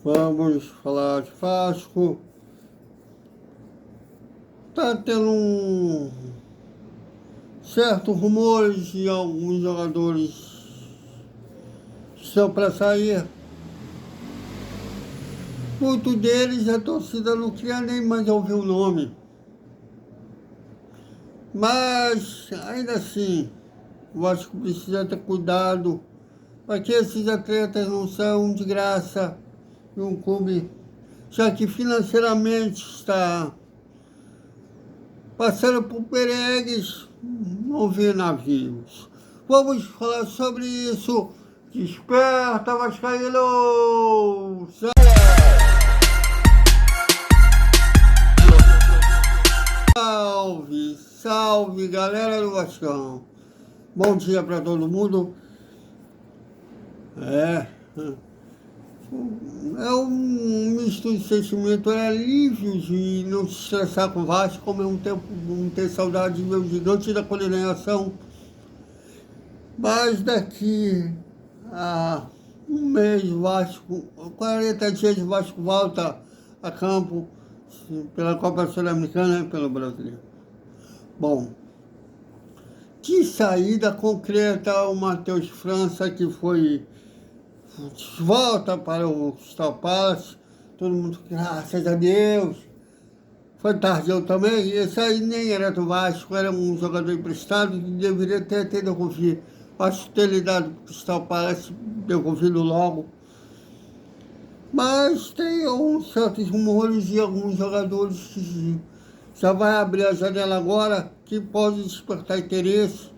Vamos falar de Vasco. Tá tendo certos rumores de alguns jogadores que estão para sair. Muitos deles a torcida não queria nem mais ouvir o nome. Mas, ainda assim, o Vasco precisa ter cuidado para que esses atletas não saiam de graça de um clube, já que financeiramente está passando por peregues, não vê navios. Vamos falar sobre isso. Desperta, Vascaíno! Salve, salve, galera do Vascão. Bom dia para todo mundo. É um misto de sentimento, é alívio de não se estressar com o Vasco, ao mesmo tempo não ter saudade de meu gigante da coordenação. Mas daqui a um mês, Vasco, 40 dias, o Vasco volta a campo pela Copa Sul-Americana e pelo Brasileiro. Bom, de saída concreta, o Matheus França, que foi volta para o Crystal Palace, todo mundo, graças a Deus. Foi Tardeu também, esse aí nem era do Vasco, era um jogador emprestado que deveria até ter devolvido. Acho ter lhe dado para o Crystal Palace, devolvido logo. Mas tem uns certos rumores de alguns jogadores que já vai abrir a janela agora, que pode despertar interesse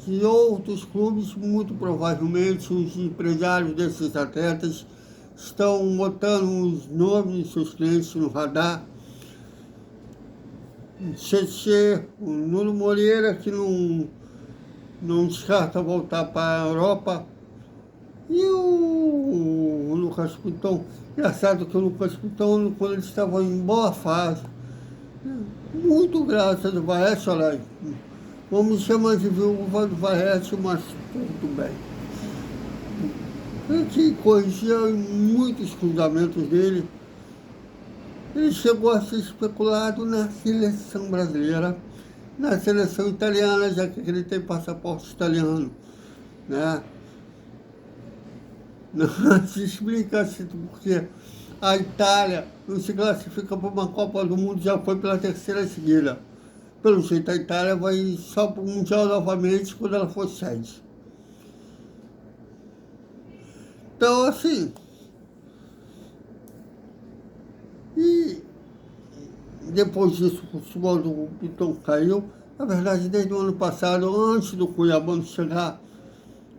de outros clubes. Muito provavelmente os empresários desses atletas estão botando os nomes dos seus clientes no radar. O Tietê, o Nuno Moreira, que não descarta voltar para a Europa, e o Lucas Piton. Engraçado que o Lucas Piton, quando ele estava em boa fase, muito graças ao Varese, olha, vamos chamar de viúva do Varese, mas tudo bem. Ele que corrigia muitos cruzamentos dele. Ele chegou a ser especulado na seleção brasileira, na seleção italiana, já que ele tem passaporte italiano, né? Não se explica assim, porque a Itália não se classifica para uma Copa do Mundo, já foi pela terceira seguida. Pelo jeito, a Itália vai só para o Mundial novamente quando ela for sede. Então, assim, e depois disso, o futebol do Piton caiu. Na verdade, desde o ano passado, antes do Cuiabano chegar,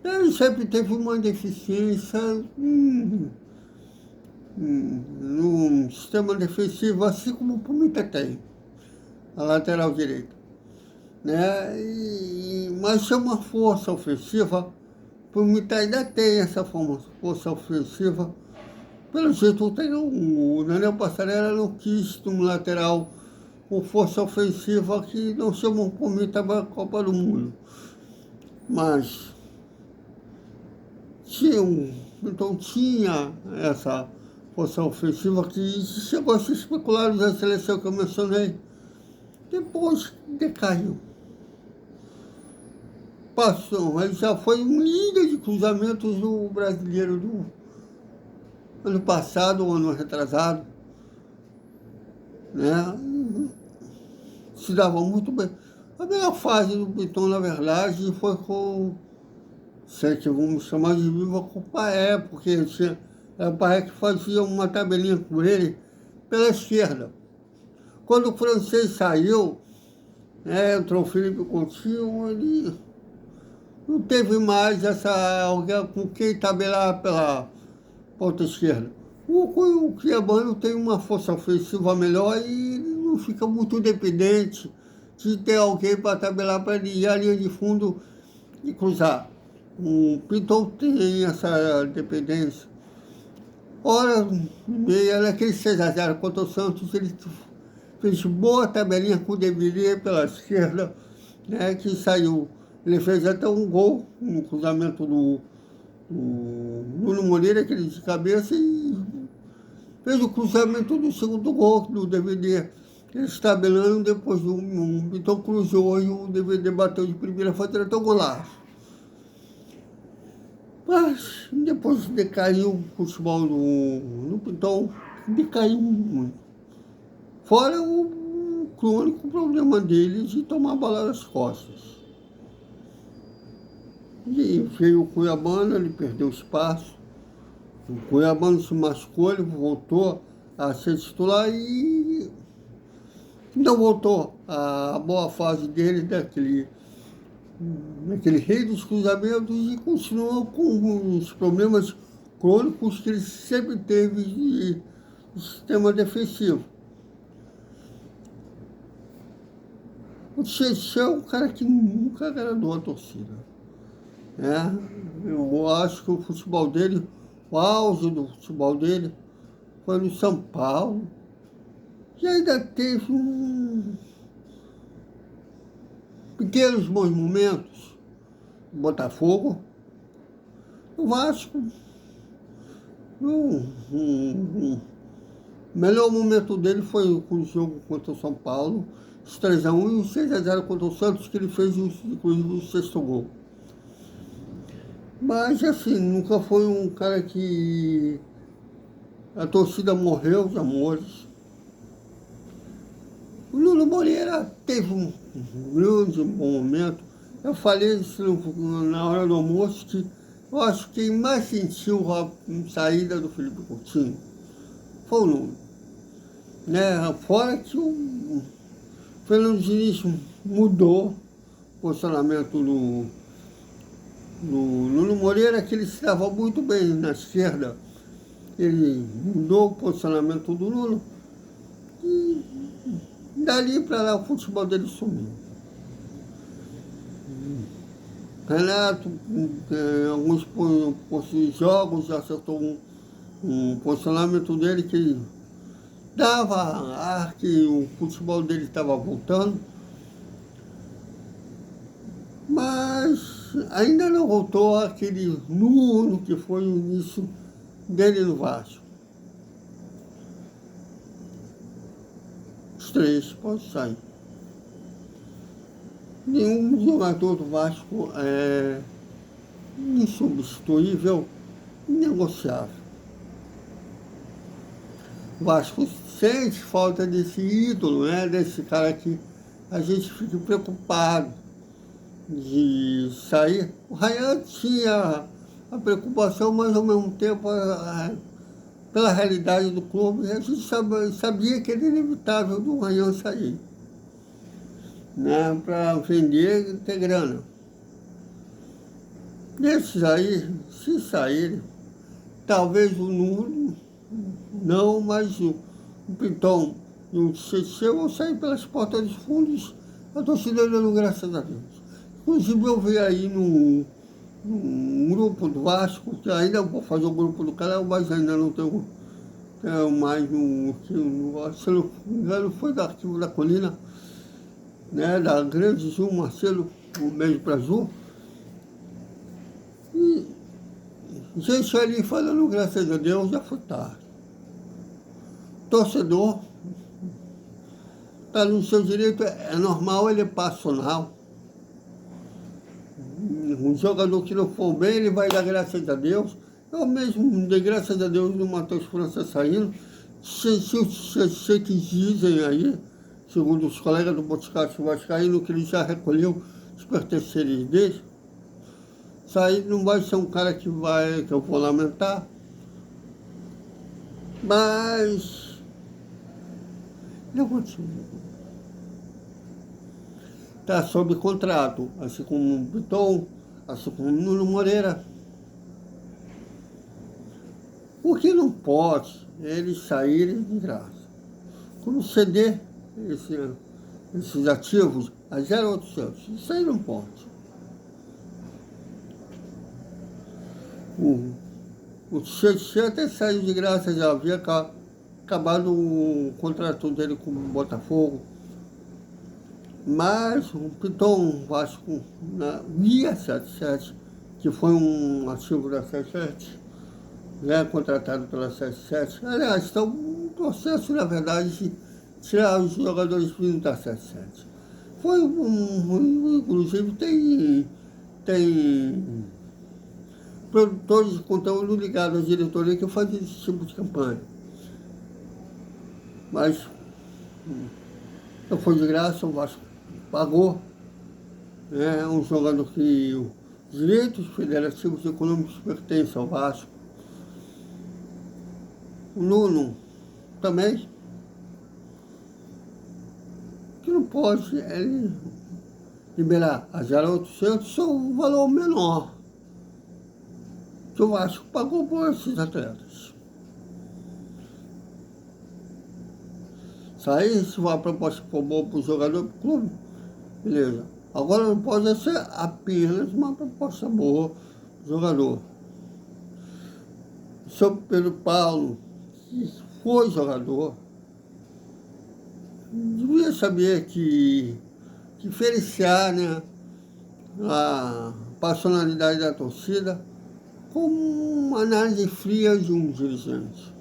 ele sempre teve uma deficiência no sistema defensivo, assim como o Pumita tem, a lateral direita, né? Mas é uma força ofensiva. O Pumita ainda tem essa força ofensiva. Pelo jeito, tem o Daniel Passarella não quis um lateral com força ofensiva que não chama o Pumita para a Copa do Mundo. Mas então tinha essa força ofensiva que chegou a ser especulado da seleção que eu mencionei. Depois decaiu. Passou, ele já foi um líder de cruzamentos do brasileiro do ano passado, ou ano retrasado, né? Se dava muito bem. A melhor fase do Piton, na verdade, foi com, sei que vamos chamar de viva com o Paé, porque era o Paé que fazia uma tabelinha com ele pela esquerda. Quando o francês saiu, entrou o Felipe Coutinho, ele não teve mais alguém com quem tabelar pela ponta esquerda. O Cuiabano tem uma força ofensiva melhor e não fica muito dependente de ter alguém para tabelar para ele ir à linha de fundo e cruzar. O Piton tem essa dependência. Ora, meia naquele 6-0 contra o Santos, ele fez boa tabelinha com o Devilliers pela esquerda, né, que saiu. Ele fez até um gol no cruzamento do Nuno Moreira, aquele de cabeça, e fez o cruzamento do segundo gol do DVD. Eles tabelando depois do Piton cruzou e o DVD bateu de primeira, foi até o golaço. Mas depois decaiu o futebol no Piton, decaiu muito. Fora o crônico problema dele de tomar a bola nas costas. E veio o Cuiabano, ele perdeu espaço. O Cuiabano se machucou, ele voltou a ser titular e não voltou à boa fase dele, daquele rei dos cruzamentos, e continuou com os problemas crônicos que ele sempre teve de sistema defensivo. O Tietchan é um cara que nunca agradou a torcida. Eu acho que o futebol dele, o auge do futebol dele, foi no São Paulo. E ainda teve pequenos bons momentos no Botafogo. O Vasco, o melhor momento dele foi o jogo contra o São Paulo, os 3-1 e os 6-0 contra o Santos, que ele fez inclusive o sexto gol. Mas, assim, nunca foi um cara que a torcida morreu de amores. O Nuno Moreira teve um grande bom momento. Eu falei isso na hora do almoço, que eu acho que quem mais sentiu a saída do Felipe Coutinho foi o Nuno. Fora que o Fernando Diniz mudou o posicionamento do Nuno Moreira, que ele se dava muito bem na esquerda. Ele mudou o posicionamento do Nuno e dali para lá o futebol dele sumiu. Renato, em alguns jogos, acertou um posicionamento dele que dava ar que o futebol dele estava voltando, mas ainda não voltou aquele Nuno que foi o início dele no Vasco. Os três podem sair. Nenhum jogador do Vasco é insubstituível, inegociável. O Vasco sente falta desse ídolo, desse cara que a gente fica preocupado de sair. O Ryan tinha a preocupação, mas ao mesmo tempo, pela realidade do clube, a gente sabia que era inevitável do Ryan sair, para vender e ter grana. Desses aí, se saírem, talvez o Nuno, não, mas o Piton e o CC vão sair pelas portas dos fundos, a torcida dando graças a Deus. Inclusive eu vi aí num grupo do Vasco, que ainda vou fazer o grupo do canal, mas ainda não tenho mais se não me engano, foi do Arquivo da Colina, da grande Ju Marcelo, um beijo para Ju. E gente ali falando graças a Deus, já foi tarde. Torcedor está no seu direito, é normal, ele é passional. Um jogador que não for bem, ele vai dar graças a Deus. Eu mesmo dei graças a Deus no Matheus França saindo. Se que dizem aí, segundo os colegas do Boticário Vascaíno, que ele já recolheu os pertenceres dele. Sair não vai ser um cara que eu vou lamentar. Mas não continua. Está sob contrato, assim como o Piton, assim como o Nuno Moreira. O que não pode é eles saírem de graça. Quando ceder esses ativos a 0,800, isso aí não pode. O Tietchan até saiu de graça, já havia acabado o contrato dele com o Botafogo. Mas o Piton Vasco, via 77, que foi um ativo da 77, já é contratado pela 77. Aliás, está um processo, na verdade, de tirar os jogadores vindos da 77. Inclusive, tem produtores de conteúdo ligados à diretoria que fazem esse tipo de campanha. Mas não foi de graça, o Vasco pagou. É um jogador que os direitos federativos e econômicos pertencem ao Vasco. O Nuno também, que não pode ele liberar a 0,800, é um valor menor que o Vasco pagou por esses atletas. Se uma proposta for boa para o jogador, para o clube, beleza. Agora não pode ser apenas uma proposta boa para o jogador. Sobre Pedro Paulo, que foi jogador, devia saber que diferenciar, né, a personalidade da torcida com uma análise fria de um dirigente.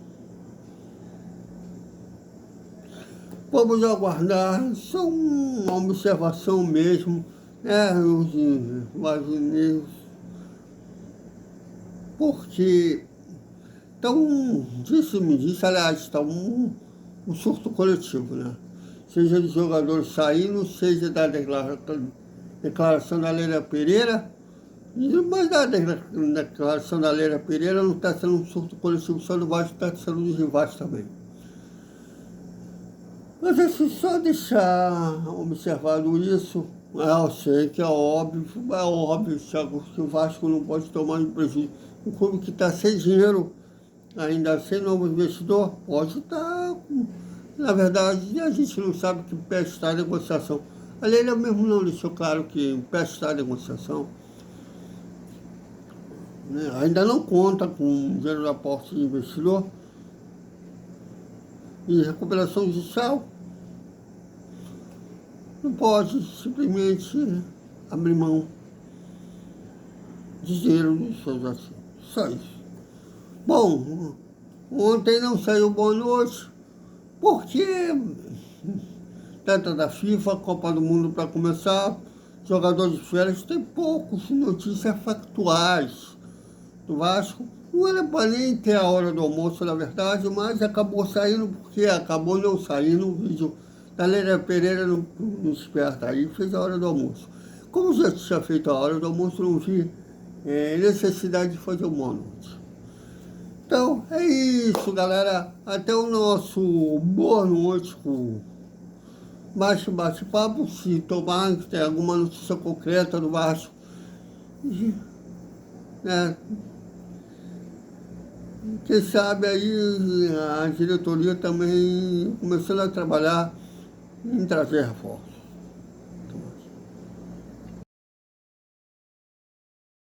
Vamos aguardar, só uma observação mesmo, né, os brasileiros, porque aliás, está um surto coletivo, né? Seja de jogadores saindo, seja da declaração da Leila Pereira, mas da declaração da Leila Pereira não está sendo um surto coletivo só do Vasco, está sendo dos rivais também. Mas assim, só deixar observado isso, eu sei que é óbvio que o Vasco não pode tomar um prejuízo. Um clube que está sem dinheiro, ainda sem novo investidor, pode estar, na verdade, a gente não sabe que pé está a negociação. A Leila mesmo não deixou claro que em pé está a negociação. Né? Ainda não conta com dinheiro da aporte de investidor. E recuperação judicial não pode simplesmente abrir mão de dinheiro dos seus ativos. Só isso. Bom, ontem não saiu boa noite, porque data da FIFA, Copa do Mundo para começar, jogadores de férias, tem poucos notícias factuais do Vasco. Não era para nem ter a hora do almoço, na verdade, mas acabou saindo, porque acabou não saindo o vídeo da Leila Pereira no Esperta, aí fez a hora do almoço. Como já tinha feito a hora do almoço, não vi necessidade de fazer uma noite. Então, é isso, galera. Até o nosso boa noite com mais bate-papo. Se tomar, que tem alguma notícia concreta do Vasco, né? Quem sabe aí a diretoria também começando a trabalhar em trazer reforços.